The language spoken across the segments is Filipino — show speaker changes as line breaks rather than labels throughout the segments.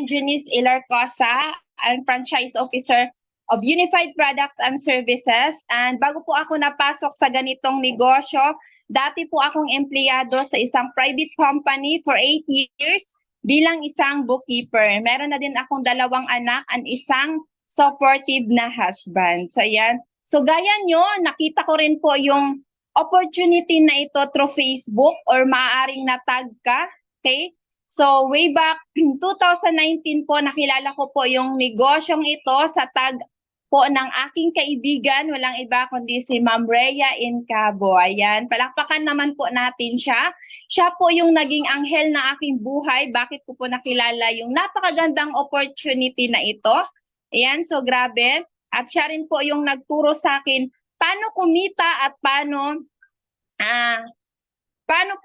I'm Janice Ilarcosa. I'm Franchise Officer of Unified Products and Services. And bago po ako napasok sa ganitong negosyo, dati po akong empleyado sa isang private company for 8 years bilang isang bookkeeper. Meron na din akong 2 anak and isang supportive na husband. So ayan. So gaya nyo, nakita ko rin po yung opportunity na ito through Facebook or maaaring natag ka. Okay? So way back 2019 po, nakilala ko po yung negosyong ito sa tag po ng aking kaibigan, walang iba kundi si Ma'am Rhea Incabo. Ayan, palakpakan naman po natin siya. Siya po yung naging anghel na aking buhay. Bakit ko po nakilala yung napakagandang opportunity na ito? Ayan, so grabe. At siya rin po yung nagturo sa akin paano kumita at paano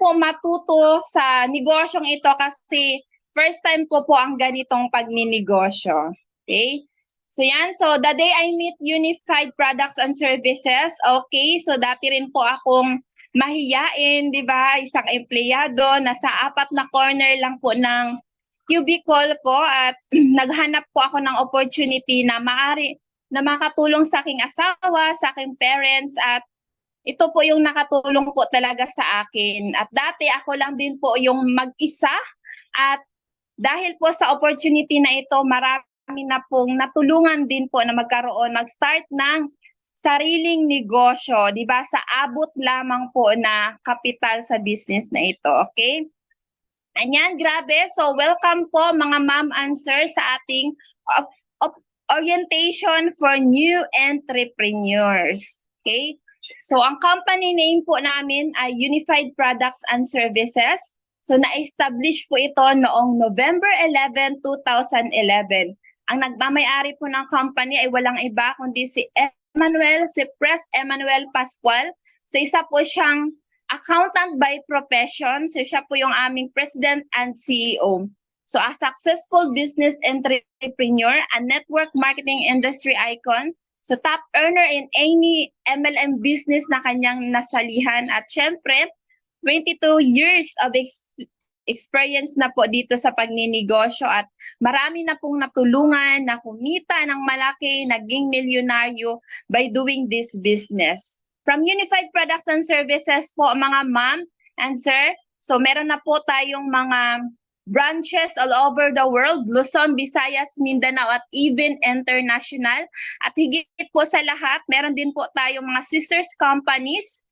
po matuto sa negosyong ito kasi first time ko po ang ganitong pagninegosyo. Okay? So yan, so the day I meet Unified Products and Services, okay, so dati rin po akong mahiyain, di ba? Isang empleyado, nasa 4 na corner lang po ng cubicle ko at naghanap po ako ng opportunity na maaari na makatulong sa aking asawa, sa aking parents at ito po yung nakatulong po talaga sa akin. At dati ako lang din po yung mag-isa at dahil po sa opportunity na ito, marami na pong natulungan din po na mag-start ng sariling negosyo, di ba? Sa abot lamang po na kapital sa business na ito, okay? Anyan, grabe. So welcome po mga ma'am and sir sa ating orientation for new entrepreneurs, okay? So, ang company name po namin ay Unified Products and Services. So, na-establish po ito noong November 11, 2011. Ang nagmamayari po ng company ay walang iba kundi si Pres Emmanuel Pascual. So, isa po siyang accountant by profession. So, siya po yung aming president and CEO. So, a successful business entrepreneur, a network marketing industry icon, so top earner in any MLM business na kanyang nasalihan at syempre 22 years of experience na po dito sa pagninegosyo at marami na pong natulungan na kumita ng malaki, naging milyonaryo by doing this business. From Unified Products and Services po mga ma'am and sir, so meron na po tayong mga branches all over the world, Luzon, Visayas, Mindanao at even international. At higit po sa lahat, meron din po tayong mga sisters companies.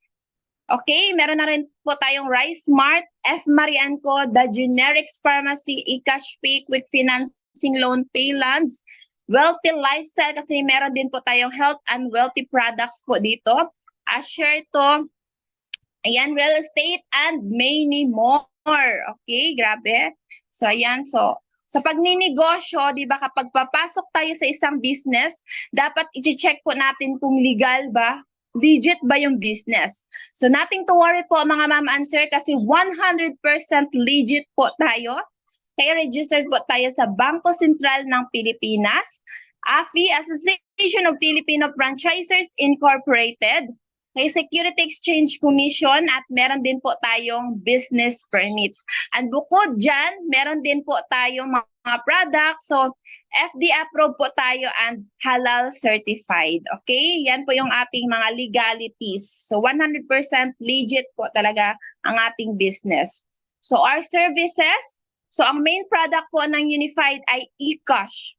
Okay, meron na rin po tayong Rice Mart, F. Marianco, The Generics Pharmacy, eCash Pay, Quick Financing Loan, Paylands, Wealthy Lifestyle kasi meron din po tayong health and wealthy products po dito. Share to, ayan, real estate and many more. Okay, grabe. So, ayan. So, sa pagninegosyo, di ba, kapag papasok tayo sa isang business, dapat i-check po natin kung legal ba, legit ba yung business. So, nothing to worry po mga ma'am and sir kasi 100% legit po tayo. Kaya registered po tayo sa Bangko Sentral ng Pilipinas, AFI, Association of Filipino Franchisers Incorporated, may Security Exchange Commission at meron din po tayong business permits. And bukod dyan, meron din po tayong mga products. So, FD approved po tayo and halal certified. Okay? Yan po yung ating mga legalities. So, 100% legit po talaga ang ating business. So, our services, so ang main product po ng Unified ay eCash.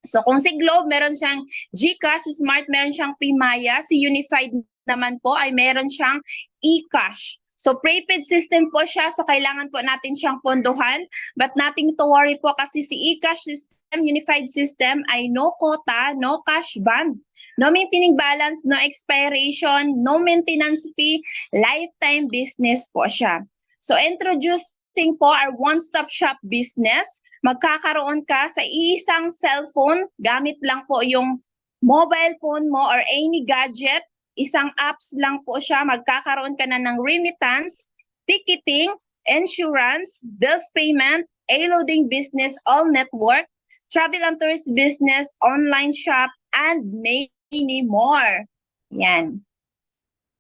So, kung si Globe, meron siyang GCash, si Smart, meron siyang Pimaya, si Unified naman po ay meron siyang eCash. So prepaid system po siya, so kailangan po natin siyang pondohan, but nothing to worry po kasi si eCash system, Unified system ay no quota, no cash band, no maintaining balance, no expiration, no maintenance fee, lifetime business po siya. So introducing po our one-stop shop business, magkakaroon ka sa isang cellphone, gamit lang po yung mobile phone mo or any gadget, isang apps lang po siya, magkakaroon ka na ng remittance, ticketing, insurance, bills payment, A-loading business, all network, travel and tourist business, online shop, and many more. Yan.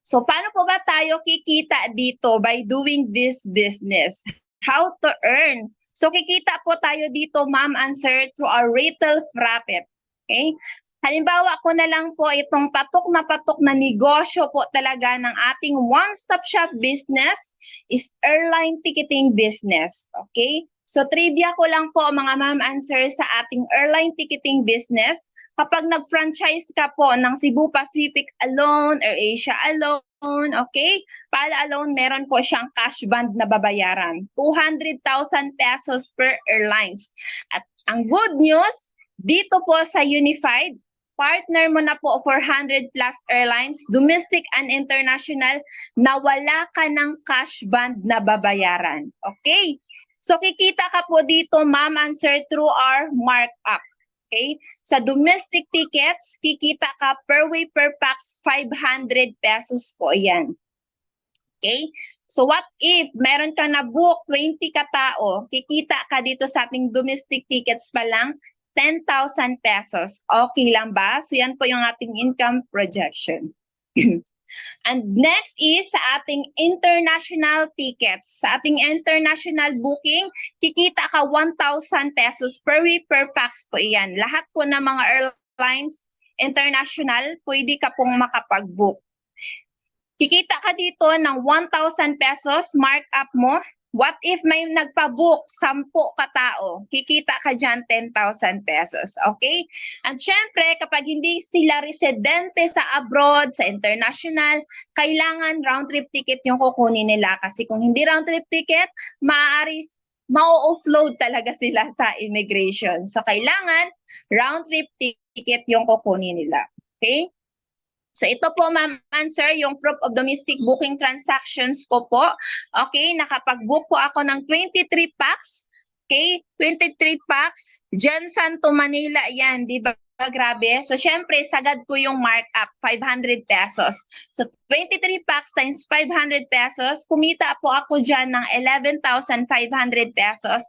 So, paano po ba tayo kikita dito by doing this business? How to earn? So kikita po tayo dito, ma'am and sir, through our retail profit. Okay? Halimbawa ko na lang po itong patok na negosyo po talaga ng ating one-stop shop business is airline ticketing business. Okay? So trivia ko lang po mga ma'am and sir sa ating airline ticketing business. Kapag nag-franchise ka po ng Cebu Pacific alone, AirAsia alone, okay? Pala alone, meron po siyang cash band na babayaran. 200,000 pesos per airlines. At ang good news, dito po sa Unified, partner mo na po 400 plus airlines, domestic and international, na wala ka ng cash band na babayaran. Okay? So kikita ka po dito, ma'am and sir, through our markup. Okay? Sa domestic tickets, kikita ka per way per pax 500 pesos po yan. Okay? So what if meron ka na book 20 katao, kikita ka dito sa ating domestic tickets pa lang 10,000 pesos. Okay lang ba? So yan po yung ating income projection. And next is sa ating international tickets. Sa ating international booking, kikita ka 1,000 pesos per week per pax po iyan. Lahat po ng mga airlines international, pwede ka pong makapag-book. Kikita ka dito ng 1,000 pesos, markup mo. What if may nagpa-book 10 katao? Kikita ka dyan 10,000 pesos. Okay? At syempre, kapag hindi sila residente sa abroad, sa international, kailangan round-trip ticket yung kukunin nila. Kasi kung hindi round-trip ticket, maaari ma-offload talaga sila sa immigration. So, kailangan round-trip ticket yung kukunin nila. Okay? So ito po ma'am and sir, yung proof of domestic booking transactions ko po. Okay, nakapag-book po ako ng 23 packs. Okay, 23 packs. Jensen to Manila, yan, di ba? Grabe. So syempre, sagad ko yung markup, 500 pesos. So 23 packs times 500 pesos, kumita po ako dyan ng 11,500 pesos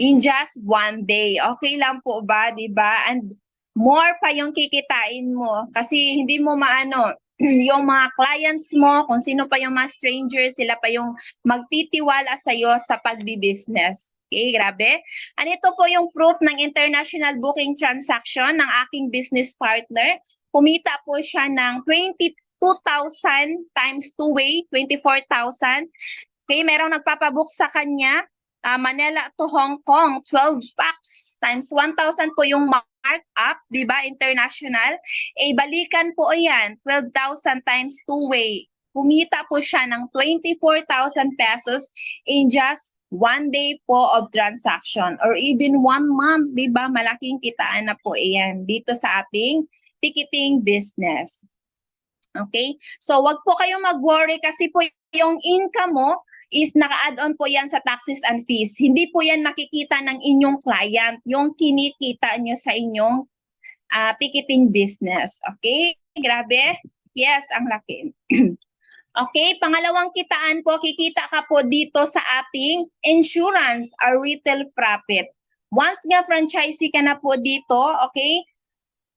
in just one day. Okay lang po ba, di ba? And more pa yung kikitain mo kasi hindi mo maano yung mga clients mo, kung sino pa yung mga strangers, sila pa yung magtitiwala sa'yo sa pagbi-business. Okay, grabe. And ito po yung proof ng international booking transaction ng aking business partner. Kumita po siya ng 22,000 times two-way, 24,000. Okay, merong nagpapabook sa kanya. Manila to Hong Kong, 12 packs times 1,000 po yung markup, di ba, international. Balikan po yan, 12,000 times two-way. Kumita po siya ng 24,000 pesos in just one day po of transaction or even 1 month, di ba? Malaking kitaan na po yan dito sa ating ticketing business. Okay? So, wag po kayong mag-worry kasi po yung income mo is naka-add-on po yan sa taxes and fees. Hindi po yan makikita ng inyong client, yung kinikita nyo sa inyong ticketing business. Okay? Grabe? Yes, ang laki. Okay, pangalawang kitaan po, kikita ka po dito sa ating insurance or retail profit. Once nga franchisee ka na po dito, okay,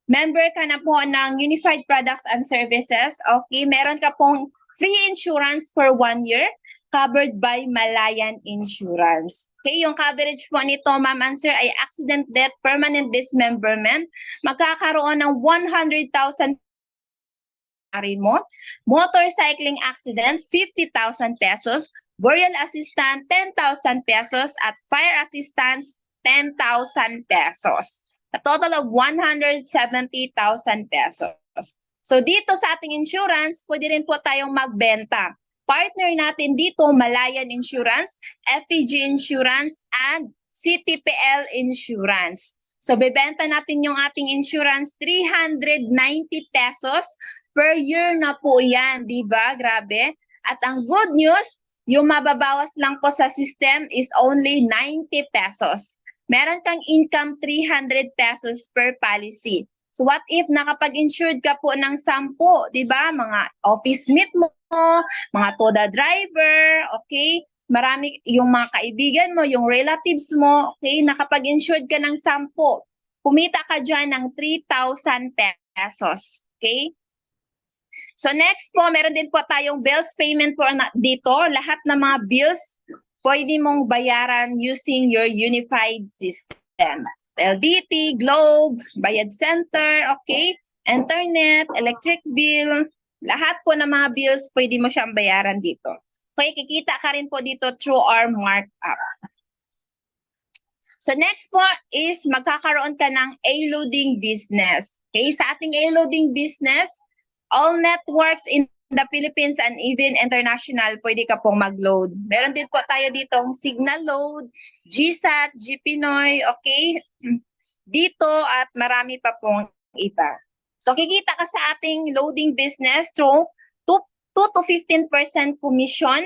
member ka na po ng Unified Products and Services, okay, meron ka pong free insurance for 1 year covered by Malayan Insurance. Okay, yung coverage po nito, ma'am and sir, ay accident, death, permanent dismemberment. Magkakaroon ng 100,000 mo. Motorcycling accident, 50,000 pesos. Burial assistant, 10,000 pesos. At fire assistance, 10,000 pesos. A total of 170,000 pesos. So dito sa ating insurance, pwede rin po tayong magbenta. Partner natin dito, Malayan Insurance, FEG Insurance, and CTPL Insurance. So bebenta natin yung ating insurance, 390 pesos per year na po yan, di ba? Grabe. At ang good news, yung mababawas lang po sa system is only 90 pesos. Meron kang income 300 pesos per policy. So what if nakapag-insured ka po ng 10, di ba? Mga office mate mo, mga TODA driver, okay? Marami yung mga kaibigan mo, yung relatives mo, okay? Nakapag-insured ka ng 10. Kumita ka dyan ng 3,000 pesos, okay? So next po, meron din po tayong bills payment po dito. Lahat ng mga bills pwede mong bayaran using your unified system. LDT, Globe, Bayad Center, okay? Internet, electric bill, lahat po ng mga bills, pwede mo siyang bayaran dito. Okay, kikita ka rin po dito through our markup. So next po is magkakaroon ka ng A-loading business. Okay, sa ating A-loading business, all networks in the Philippines and even international, pwede ka pong mag-load. Meron din po tayo ditong Signal Load, GSAT, GPinoy, okay? Dito at marami pa pong iba. So kikita ka sa ating loading business through 2 to 15% commission,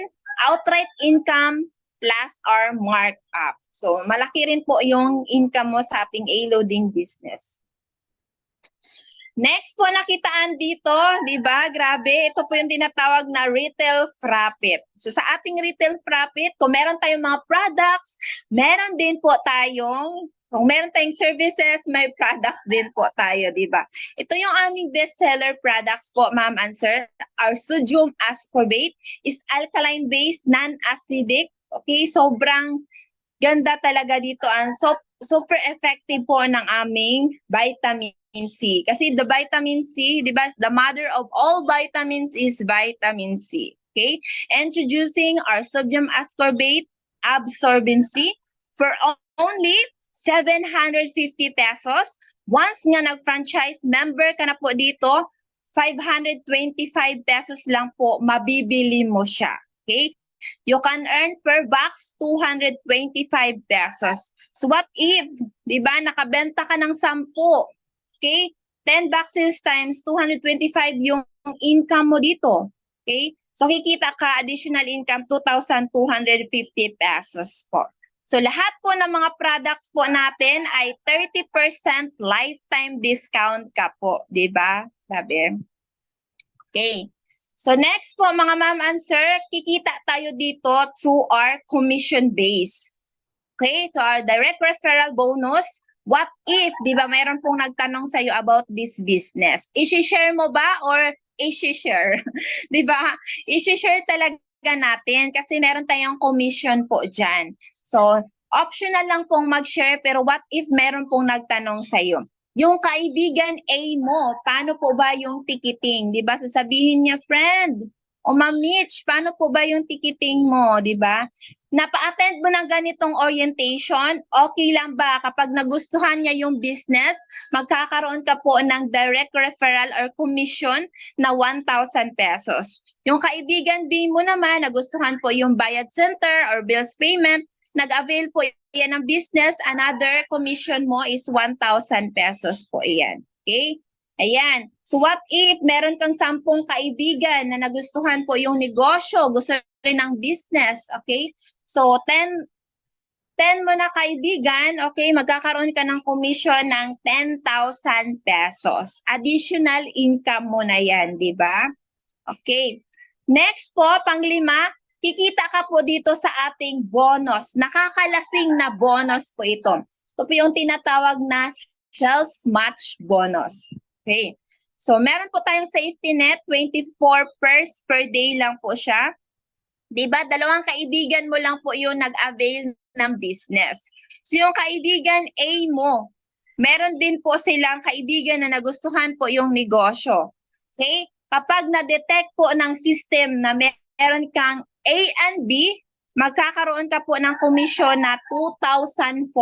outright income, plus our markup. So malaki rin po yung income mo sa ating A-loading business. Next po nakitaan dito, di ba? Grabe, ito po yung tinatawag na retail profit. So sa ating retail profit, kung meron tayong mga products, meron din po tayong, kung meron tayong services, may products din po tayo, di ba? Ito yung aming bestseller products po, ma'am and sir. Our sodium ascorbate is alkaline-based, non-acidic. Okay, sobrang ganda talaga dito. Ang super effective po ng aming vitamin C. Kasi the vitamin C, di ba, the mother of all vitamins is vitamin C. Okay? Introducing our sodium ascorbate absorbency for only 750 pesos. Once nga nag-franchise member ka na po dito, 525 pesos lang po mabibili mo siya. Okay? You can earn per box 225 pesos. So what if, di ba, nakabenta ka ng 10, okay? 10 boxes times 225 yung income mo dito. Okay? So kikita ka additional income 2,250 pesos po. So lahat po ng mga products po natin ay 30% lifetime discount ka po, di ba? Sabi. Okay. So next po mga ma'am and sir, kikita tayo dito through our commission base. Okay, so our direct referral bonus. What if, di ba, mayroon pong nagtanong sa iyo about this business? I-share mo ba or i-share? Di ba? I-share talaga natin kasi meron tayong commission po dyan. So, optional lang pong mag-share pero what if meron pong nagtanong sa iyo? Yung kaibigan A mo, paano po ba yung ticketing? Di ba? Sasabihin niya, friend, o Ma'am Mitch, paano po ba yung ticketing mo? Di ba? Napa-attend mo ng ganitong orientation, okay lang ba? Kapag nagustuhan niya yung business, magkakaroon ka po ng direct referral or commission na 1,000 pesos. Yung kaibigan B mo naman, nagustuhan po yung bayad center or bills payment, nag-avail po yan ng business, another commission mo is 1,000 pesos po iyan. Okay? Ayan. So what if meron kang 10 kaibigan na nagustuhan po yung negosyo, gusto rin ng business, okay? So 10 mo na kaibigan, okay, magkakaroon ka ng commission ng 10,000 pesos. Additional income mo na yan, di ba? Okay. Next po, panglima, kikita ka po dito sa ating bonus. Nakakalasing na bonus po ito. Ito po yung tinatawag na sales match bonus. Okay. So, meron po tayong safety net, 24 pairs per day lang po siya. Diba? Dalawang kaibigan mo lang po yung nag-avail ng business. So, yung kaibigan A mo, meron din po silang kaibigan na nagustuhan po yung negosyo. Okay? Kapag na-detect po ng system na meron kang A and B, magkakaroon ka po ng komisyon na 2,400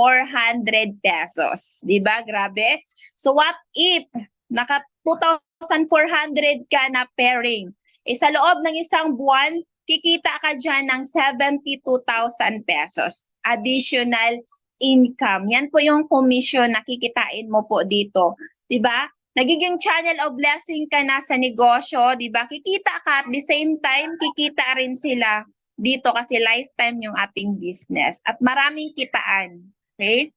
pesos. Diba? Grabe. So what if naka 2,400 ka na pairing? Sa loob ng isang buwan, kikita ka dyan ng 72,000 pesos. Additional income. Yan po yung commission na kikitain mo po dito. Diba? Nagiging channel of blessing ka na sa negosyo, di ba? Kikita ka at the same time, kikita rin sila dito kasi lifetime yung ating business at maraming kitaan. Okay?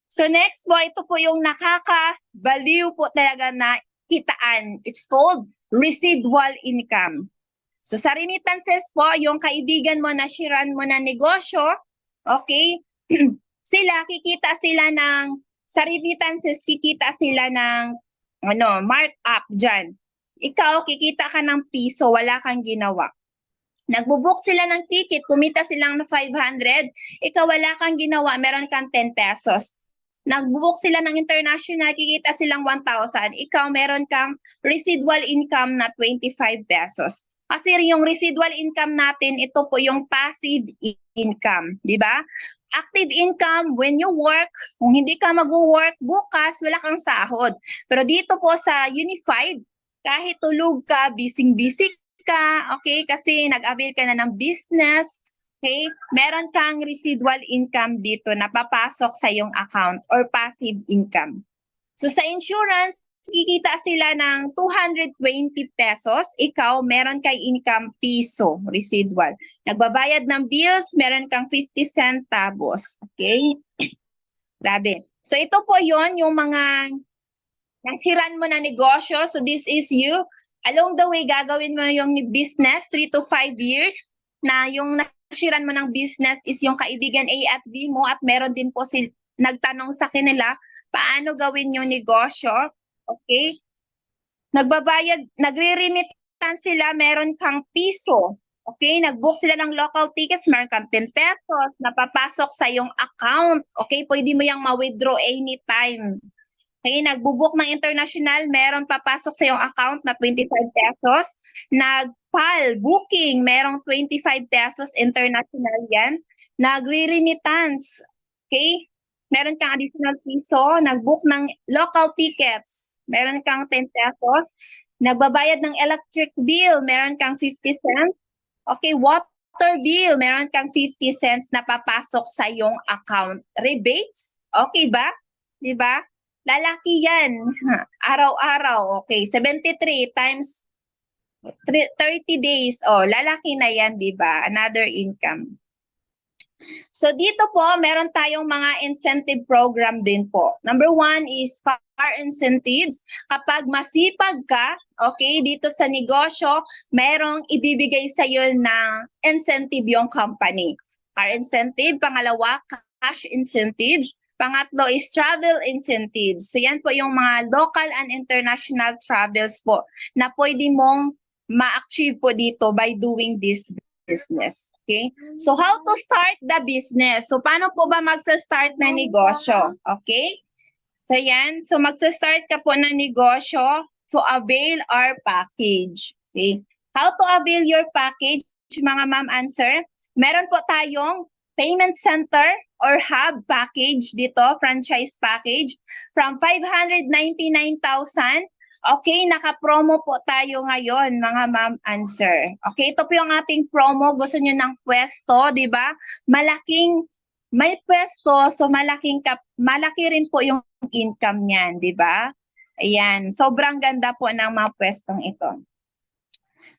So next po, ito po yung nakakabaliw po talaga na kitaan. It's called residual income. So sa remittances po, yung kaibigan mo na shiran mo na negosyo, okay? Kikita sila ng, sa remittances, kikita sila ng markup dyan. Ikaw, kikita ka ng piso, wala kang ginawa. Nagbo-book sila ng ticket, kumita silang na 500, ikaw wala kang ginawa, meron kang 10 pesos. Nagbo-book sila ng international, kikita silang 1,000, ikaw meron kang residual income na 25 pesos. Kasi yung residual income natin, ito po yung passive income, di ba? Active income, when you work, kung hindi ka mag-work, bukas wala kang sahod. Pero dito po sa Unified, kahit tulog ka, busy-busy ka, okay, kasi nag-avail ka na ng business, okay, meron kang residual income dito na papasok sa iyong account or passive income. So sa insurance, kikita sila ng 220 pesos, ikaw meron kay income piso residual. Nagbabayad ng bills, meron kang 50 centavos. Okay? Grabe. So ito po yon yung mga nasiran mo na negosyo. So this is you. Along the way, gagawin mo yung business 3 to 5 years na yung nasiran mo ng business is yung kaibigan A at B mo at meron din po nagtanong sa kanila paano gawin yung negosyo. Okay? Nagbabayad, nagre-remittance sila, meron kang piso. Okay? Nag-book sila ng local tickets, meron kang 10 pesos na papasok sa iyong account. Okay? Pwede mo yung ma-withdraw anytime. Okay? Nagbo-book ng international, meron papasok sa iyong account na 25 pesos. Nag-PAL, booking, merong 25 pesos international yan. Nagre-remittance. Okay? Meron kang additional piso, nag-book ng local tickets, meron kang 10 pesos, nagbabayad ng electric bill, meron kang 50 cents, okay, water bill, meron kang 50 cents na papasok sa iyong account. Rebates, okay ba? Di ba? Lalaki yan, araw-araw, okay, 73 times 30 days, oh, lalaki na yan, di ba? Another income. So dito po, meron tayong mga incentive program din po. Number 1 is car incentives. Kapag masipag ka, okay, dito sa negosyo, merong ibibigay sa iyo na incentive yung company. Car incentive. Pangalawa, cash incentives. Pangatlo is travel incentives. So yan po yung mga local and international travels po na pwede mong ma-achieve po dito by doing this business. Okay? So how to start the business? So paano po ba magsa-start ng negosyo? Okay? So yan, so magsa-start ka po ng negosyo to avail our package. Okay? How to avail your package, mga ma'am answer? Meron po tayong payment center or hub package dito, franchise package from 599,000. Okay, naka-promo po tayo ngayon, mga ma'am answer. Okay, ito po yung ating promo. Gusto nyo ng pwesto, di ba? Malaking, may pwesto, so malaki rin po yung income niyan, di ba? Ayan, sobrang ganda po ng mga pwestong ito.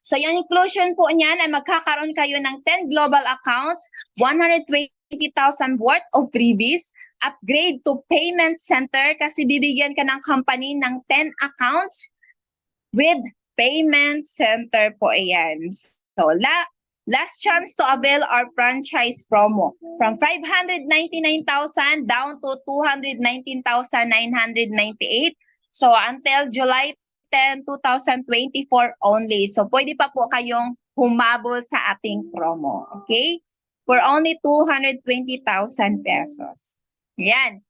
So yung inclusion po niyan ay magkakaroon kayo ng 10 global accounts, 120,000 worth of freebies, upgrade to payment center kasi bibigyan ka ng company ng 10 accounts with payment center po ayan. So last chance to avail our franchise promo from 599,000 down to 219,998. So until July 10, 2024 only. So pwede pa po kayong humabol sa ating promo. Okay? For only 220,000 pesos. Yan.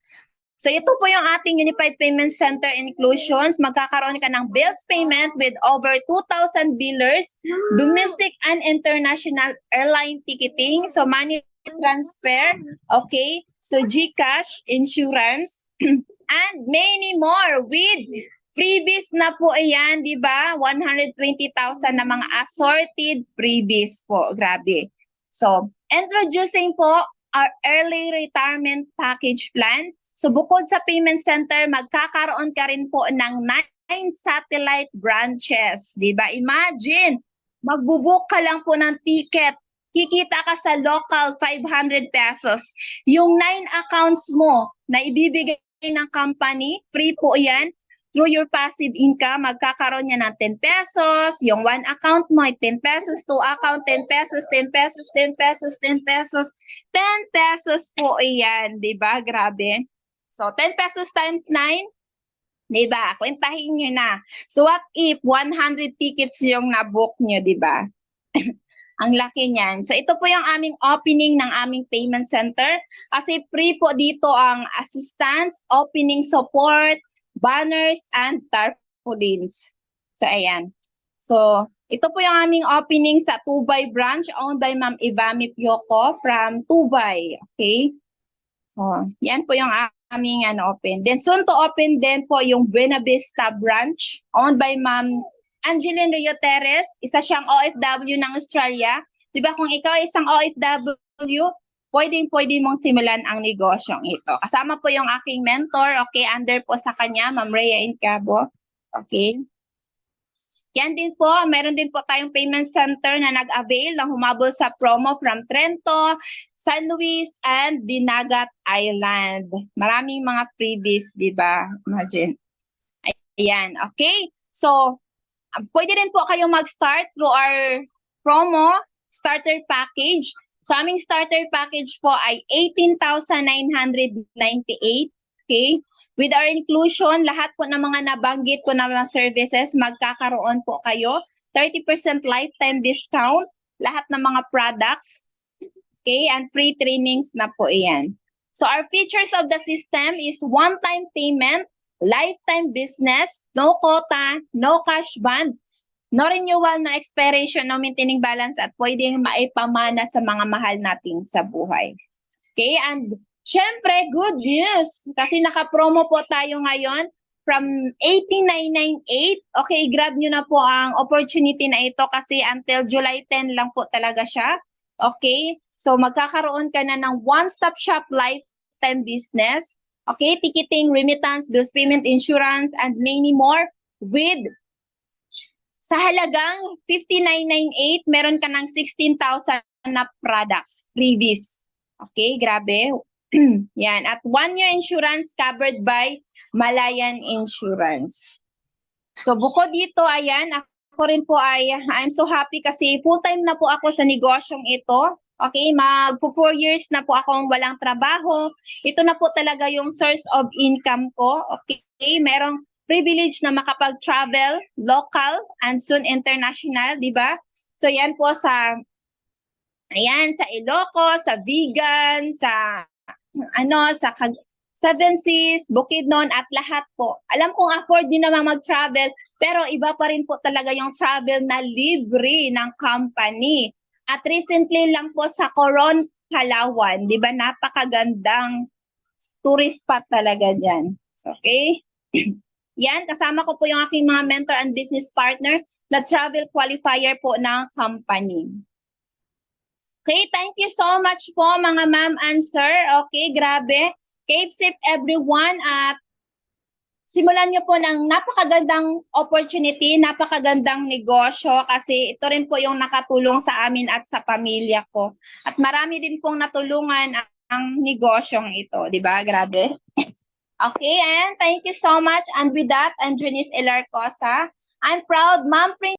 So ito po yung ating Unified Payment Center inclusions. Magkakaroon ka ng bills payment with over 2,000 billers, domestic and international airline ticketing, so money transfer, okay? So GCash, insurance, and many more with freebies na po ayan, di ba? 120,000 na mga assorted freebies po. Grabe. So, introducing po our early retirement package plan. So, bukod sa payment center, magkakaroon ka rin po ng 9 satellite branches. Di ba? Imagine, magbubook ka lang po ng ticket. Kikita ka sa local 500 pesos. Yung 9 accounts mo na ibibigay ng company, free po yan. Through your passive income, magkakaroon niya ng 10 pesos. Yung 1 account mo ay 10 pesos. 2 account, 10 pesos, 10 pesos, 10 pesos, 10 pesos. 10 pesos po iyan. Diba? Grabe. So, 10 pesos times 9. Diba? Kwentahin nyo na. So, what if 100 tickets yung nabook nyo, diba? Ang laki niyan. So ito po yung aming opening ng aming payment center. Kasi free po dito ang assistance, opening support, banners, and tarpaulins. So ayan. So ito po yung aming opening sa Tubay branch owned by Ma'am Ivami Pioco from Tubay. Okay? So, yan po yung aming open. Then soon to open din po yung Buena Vista branch owned by Ma'am Angeline Rio Teres, isa siyang OFW ng Australia. Di ba kung ikaw isang OFW, pwedeng-pwede mong simulan ang negosyong ito. Kasama po yung aking mentor, okay, under po sa kanya, Ma'am Rhea Incabo. Okay. Yan din po, meron din po tayong payment center na nag-avail ng humabol sa promo from Trento, San Luis, and Dinagat Island. Maraming mga freebies, di ba? Imagine. Ayan, okay? So, pwede rin po kayo mag-start through our promo starter package. So, aming starter package po ay 18,998. Okay? With our inclusion, lahat po ng mga nabanggit ko na mga services, magkakaroon po kayo 30% lifetime discount, lahat ng mga products, okay? And free trainings na po iyan. So, our features of the system is one-time payment, lifetime business, no quota, no cash band, no renewal, no expiration, no maintaining balance, at pwedeng maipamana sa mga mahal natin sa buhay. Okay, and syempre, good news, kasi naka-promo po tayo ngayon from 18,998. Okay, grab nyo na po ang opportunity na ito kasi until July 10 lang po talaga siya. Okay, so magkakaroon ka na ng one-stop shop lifetime business. Okay, ticketing, remittance, bills payment, insurance, and many more with sa halagang 59,998, meron ka ng 16,000 na products, freebies. Okay, grabe. Yan. At 1-year insurance covered by Malayan Insurance. So, bukod dito, ayan, ako rin po I'm so happy kasi full-time na po ako sa negosyong ito. Okay, mag 4 years na po akong walang trabaho. Ito na po talaga yung source of income ko. Okay, merong privilege na makapag-travel local and soon international, di ba? So yan po sa Ilocos, sa Vigan, sa Seven Seas, Bukidnon, at lahat po. Alam kong afford din naman mag-travel, pero iba pa rin po talaga yung travel na libre ng company. At recently lang po sa Coron, Palawan, di ba, napakagandang tourist spot talaga dyan. So, okay? Yan, kasama ko po yung aking mga mentor and business partner na travel qualifier po ng company. Okay, thank you so much po mga ma'am and sir. Okay, grabe. Keep safe everyone at simulan niyo po ng napakagandang opportunity, napakagandang negosyo kasi ito rin po yung nakatulong sa amin at sa pamilya ko. At marami din pong natulungan ang negosyong ito, di ba? Grabe. Okay, and thank you so much. And with that, I'm Junice Elarcosa. I'm proud Ma'am